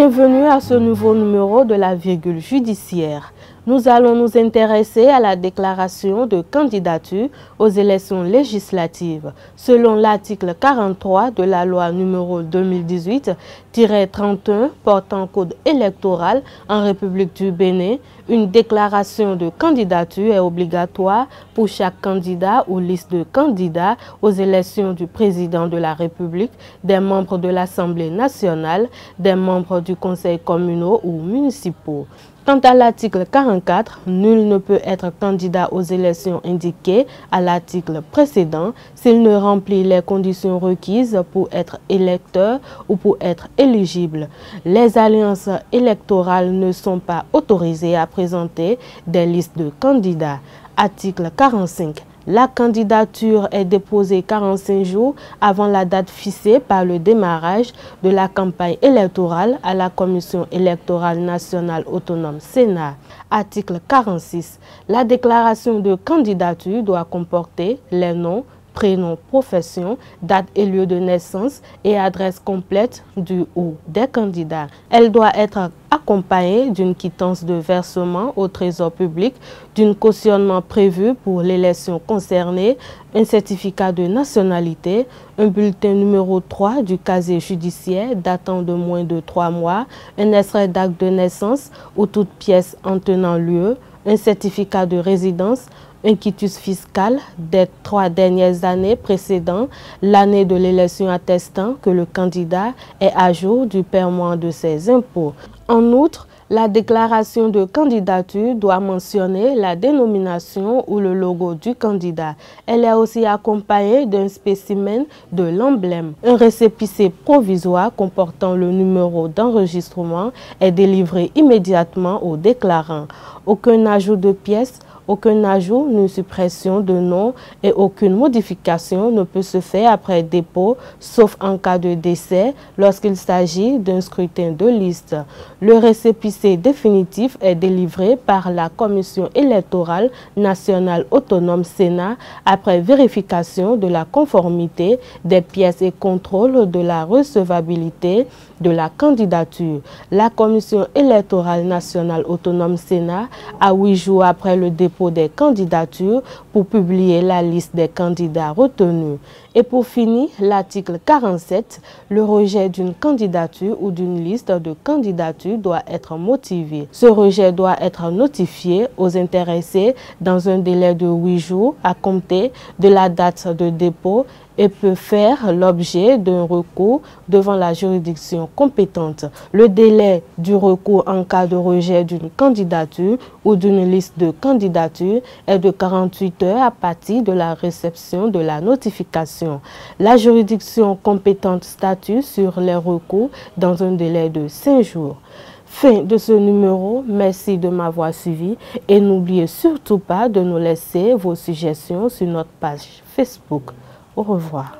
Bienvenue à ce nouveau numéro de la virgule judiciaire. Nous allons nous intéresser à la déclaration de candidature aux élections législatives. Selon l'article 43 de la loi numéro 2018-31 portant code électoral en République du Bénin, une déclaration de candidature est obligatoire pour chaque candidat ou liste de candidats aux élections du président de la République, des membres de l'Assemblée nationale, des membres du conseil communal ou municipaux. Quant à l'article 44, nul ne peut être candidat aux élections indiquées à l'article précédent s'il ne remplit les conditions requises pour être électeur ou pour être éligible. Les alliances électorales ne sont pas autorisées à présenter des listes de candidats. Article 45. La candidature est déposée 45 jours avant la date fixée par le démarrage de la campagne électorale à la Commission électorale nationale autonome Sénat. Article 46. La déclaration de candidature doit comporter les noms, prénom, profession, date et lieu de naissance et adresse complète du ou des candidats. Elle doit être accompagnée d'une quittance de versement au trésor public, d'un cautionnement prévu pour l'élection concernée, un certificat de nationalité, un bulletin numéro 3 du casier judiciaire datant de moins de 3 mois, un extrait d'acte de naissance ou toute pièce en tenant lieu, un certificat de résidence, un quitus fiscal des 3 dernières années précédant l'année de l'élection attestant que le candidat est à jour du paiement de ses impôts. En outre, la déclaration de candidature doit mentionner la dénomination ou le logo du candidat. Elle est aussi accompagnée d'un spécimen de l'emblème. Un récépissé provisoire comportant le numéro d'enregistrement est délivré immédiatement au déclarant. Aucun ajout de pièces, aucun ajout ni suppression de nom et aucune modification ne peut se faire après dépôt, sauf en cas de décès lorsqu'il s'agit d'un scrutin de liste. Le récépissé définitif est délivré par la Commission électorale nationale autonome Sénat après vérification de la conformité des pièces et contrôle de la recevabilité de la candidature. La Commission électorale nationale autonome Sénat a 8 jours après le dépôt des candidatures pour publier la liste des candidats retenus. Et pour finir, l'article 47, le rejet d'une candidature ou d'une liste de candidatures doit être motivé. Ce rejet doit être notifié aux intéressés dans un délai de 8 jours à compter de la date de dépôt et peut faire l'objet d'un recours devant la juridiction compétente. Le délai du recours en cas de rejet d'une candidature ou d'une liste de candidatures est de 48 heures à partir de la réception de la notification. La juridiction compétente statue sur les recours dans un délai de 5 jours. Fin de ce numéro, merci de m'avoir suivi et n'oubliez surtout pas de nous laisser vos suggestions sur notre page Facebook. Au revoir.